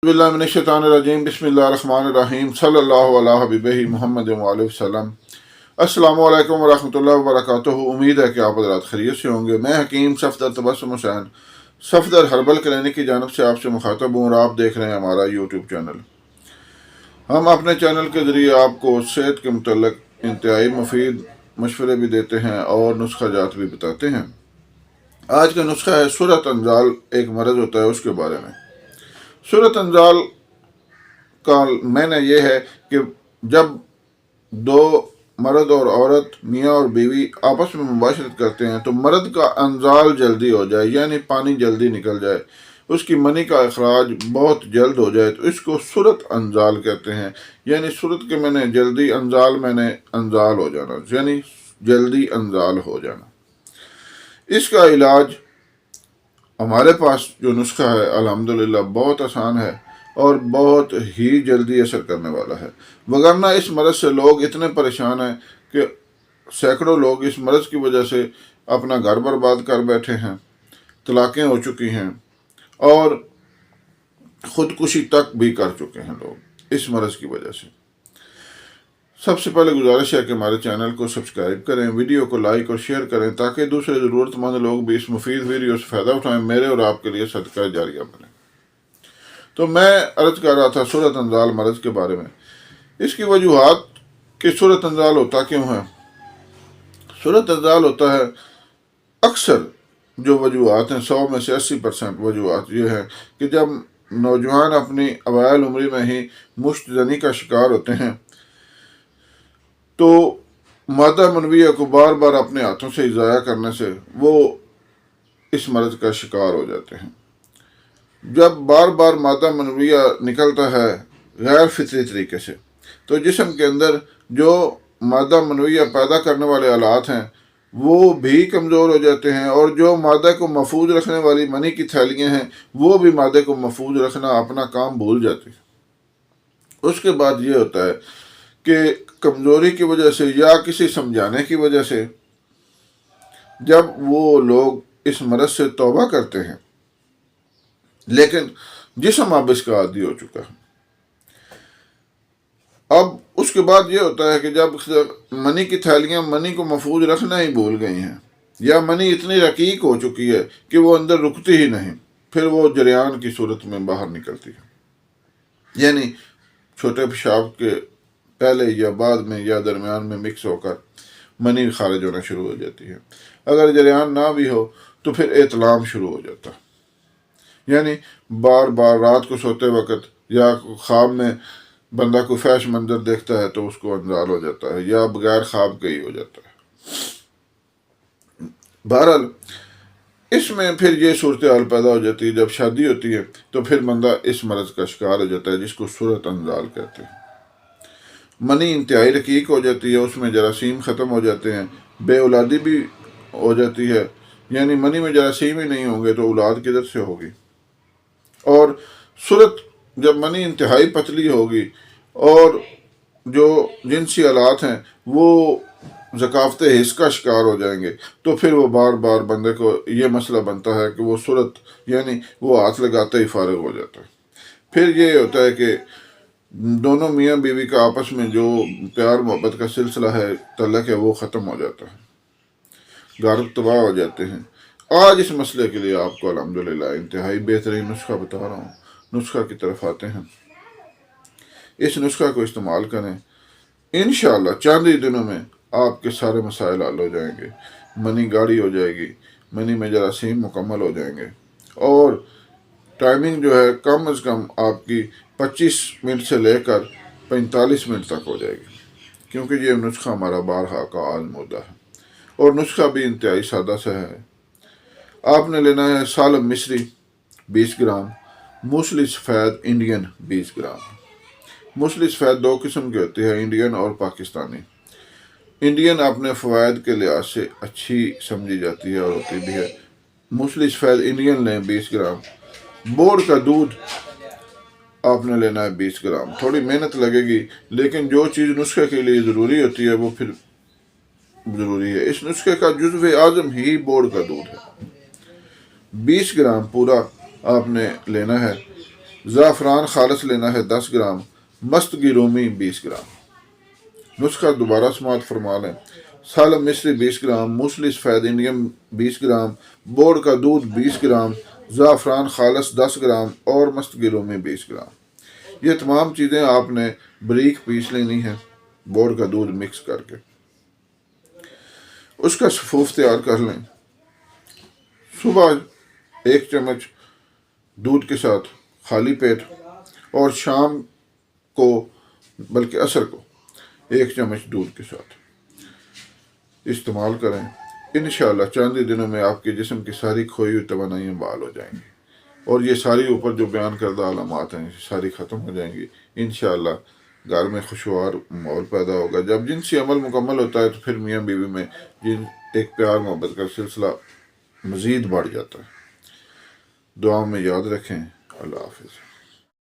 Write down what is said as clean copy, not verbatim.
बिस्मिल्लाहिर्रहमानिर्रहीम बिस्मिल्लाहिर्रहमानिर्रहीम सल्लल्लाहु अला हबीबिही मुहम्मद व आलिहि वसल्लम। अस्सलामु अलैकुम व रहमतुल्लाहि व बरकातुहू। उम्मीद है कि आप हज़रात खैरियत से होंगे। मैं हकीम सफदर तबस्सुम हुसैन सफदर हर्बल क्लिनिक की जानब से आपसे मुखातब हूँ और आप देख रहे हैं हमारा यूट्यूब चैनल। हम अपने चैनल के ज़रिए आपको सेहत के मुतल्लिक़ इंतहाई मुफीद मशवरे भी देते हैं और नुस्खा जात भी बताते हैं। आज का नुस्खा है सूरत अंजाल, एक मरज़ होता है उसके बारे में। सूरत अंजाल का मैंने ये है कि जब दो मर्द और औरत, मियाँ और बीवी आपस में मुबाशरत करते हैं तो मर्द का अंजाल जल्दी हो जाए, यानी पानी जल्दी निकल जाए, उसकी मनी का अखराज बहुत जल्द हो जाए तो इसको सूरत अंजाल कहते हैं। यानी सूरत के मैंने जल्दी, अंजाल मैंने अंजाल हो जाना, यानी जल्दी अंजाल हो जाना। इसका इलाज हमारे पास जो नुस्खा है अल्हम्दुलिल्लाह बहुत आसान है और बहुत ही जल्दी असर करने वाला है। वगरना इस मर्ज़ से लोग इतने परेशान हैं कि सैकड़ों लोग इस मर्ज़ की वजह से अपना घर बर्बाद कर बैठे हैं, तलाक़ें हो चुकी हैं और ख़ुदकुशी तक भी कर चुके हैं लोग इस मर्ज़ की वजह से। सबसे पहले गुजारिश है कि हमारे चैनल को सब्सक्राइब करें, वीडियो को लाइक और शेयर करें ताकि दूसरे ज़रूरतमंद लोग भी इस मुफीद वीडियो से फ़ायदा उठाएं, मेरे और आपके लिए सदका जारिया बने। तो मैं अर्ज़ कर रहा था सूरत अंजाल मर्ज़ के बारे में, इसकी वजूहात कि सूरत अंजाल होता क्यों है। सूरत अंजाल होता है, अक्सर जो वजूहात हैं 100 में से 80% वजूहात ये हैं कि जब नौजवान अपनी अवाइल उम्र में ही मुश्तजनी का शिकार होते हैं तो मादा मनविया को बार बार अपने हाथों से ज़ाया करने से वो इस मर्ज़ का शिकार हो जाते हैं। जब बार बार मादा मनविया निकलता है गैर फितरी तरीके से तो जिस्म के अंदर जो मादा मनविया पैदा करने वाले आलात हैं वो भी कमज़ोर हो जाते हैं और जो मादा को महफूज रखने वाली मनी की थैलियाँ हैं वो भी मादे को महफूज रखना अपना काम भूल जाती हैं। उसके बाद ये होता है कि कमज़ोरी की वजह से या किसी समझाने की वजह से जब वो लोग इस मर्ज़ से तौबा करते हैं लेकिन जिस्म अब इसका आदी हो चुका है, अब उसके बाद ये होता है कि जब मनी की थैलियाँ मनी को महफूज रखना ही भूल गई हैं या मनी इतनी रकीक हो चुकी है कि वो अंदर रुकती ही नहीं, फिर वो जरियान की सूरत में बाहर निकलती है। यानी छोटे पेशाब के पहले या बाद में या दरमियान में मिक्स होकर मनी खारिज होना शुरू हो जाती है। अगर जरियान ना भी हो तो फिर एतलाम शुरू हो जाता है, यानी बार बार रात को सोते वक्त या ख्वाब में बंदा को फैश मंजर देखता है तो उसको अंजाल हो जाता है या बगैर ख्वाब के ही हो जाता है। बहरहाल इसमें फिर ये सूरत हाल पैदा हो जाती है, जब शादी होती है तो फिर बंदा इस मर्ज़ का शिकार हो जाता है जिसको सूरत अंजाल कहते हैं। मनी इंतहाई रकीक हो जाती है, उसमें जरासीम ख़त्म हो जाते हैं, बे औलादी भी हो जाती है, यानी मनी में जरासीम ही नहीं होंगे तो औलाद किधर से होगी। और सूरत जब मनी इंतहाई पतली होगी और जो जिनसी आलात हैं वो ज़काफ़त हिस्स का शिकार हो जाएंगे तो फिर वो बार बार बंदे को ये मसला बनता है कि वो सूरत यानी वो हाथ लगाते ही फारिग हो जाता है। फिर ये होता है कि दोनों मियाँ बीवी का आपस में जो प्यार मोहब्बत का सिलसिला है, तल्लक है, वो ख़त्म हो जाता है, घर तबाह हो जाते हैं। आज इस मसले के लिए आपको अल्हम्दुलिल्लाह इंतहाई बेहतरीन नुस्खा बता रहा हूँ। नुस्खा की तरफ आते हैं। इस नुस्खा को इस्तेमाल करें, इंशाअल्लाह चंद ही दिनों में आपके सारे मसाइल हल हो जाएंगे, मनी गाढ़ी हो जाएगी, मनी में जरासीम मुकम्मल हो जाएंगे और टाइमिंग जो है कम अज़ कम आपकी 25 मिनट से लेकर 45 मिनट तक हो जाएगी, क्योंकि ये नुस्खा हमारा बारहा का आज़मूदा है और नुस्खा भी इंतहाई सादा सा है। आपने लेना है सालम मिस्री 20 ग्राम, मूसली सफ़ेद इंडियन 20 ग्राम। मूसली सफ़ेद दो किस्म की होती है, इंडियन और पाकिस्तानी। इंडियन अपने फ़वाइद के लिहाज से अच्छी समझी जाती है और होती भी है। मूसली सफ़ेद इंडियन लें 20 ग्राम। बोर्ड का दूध आपने लेना है 20 ग्राम। थोड़ी मेहनत लगेगी लेकिन जो चीज़ नुस्खे के लिए ज़रूरी होती है वो फिर ज़रूरी है। इस नुस्खे का जुज़्व आज़म ही बोर्ड का दूध है। 20 ग्राम पूरा आपने लेना है زعفران خالص لینا ہے 10 گرام، مست کی رومی 20 گرام۔ نسخہ دوبارہ سماعت فرما لیں۔ سالم مصری 20 گرام، موسلی سفید انڈیم 20 گرام، بوڑ کا دودھ 20 گرام، زعفران خالص 10 گرام اور مست کی رومی 20 گرام۔ یہ تمام چیزیں آپ نے بریک پیس لینی ہیں بوڑ کا دودھ مکس کر کے۔ اس کا صفوف تیار کر لیں۔ صبح 1 چمچ دودھ کے ساتھ خالی پیٹ، اور شام کو بلکہ عصر کو 1 چمچ دودھ کے ساتھ استعمال کریں۔ انشاءاللہ چند ہی دنوں میں آپ کے جسم کی ساری کھوئی ہوئی توانائیاں بحال ہو جائیں گی، اور یہ ساری اوپر جو بیان کردہ علامات ہیں ساری ختم ہو جائیں گی۔ انشاءاللہ گھر میں خوشگوار ماحول پیدا ہوگا۔ جب جنسی عمل مکمل ہوتا ہے تو پھر میاں بیوی میں ایک پیار محبت کا سلسلہ مزید بڑھ جاتا ہے۔ دعا میں یاد رکھیں۔ اللہ حافظ۔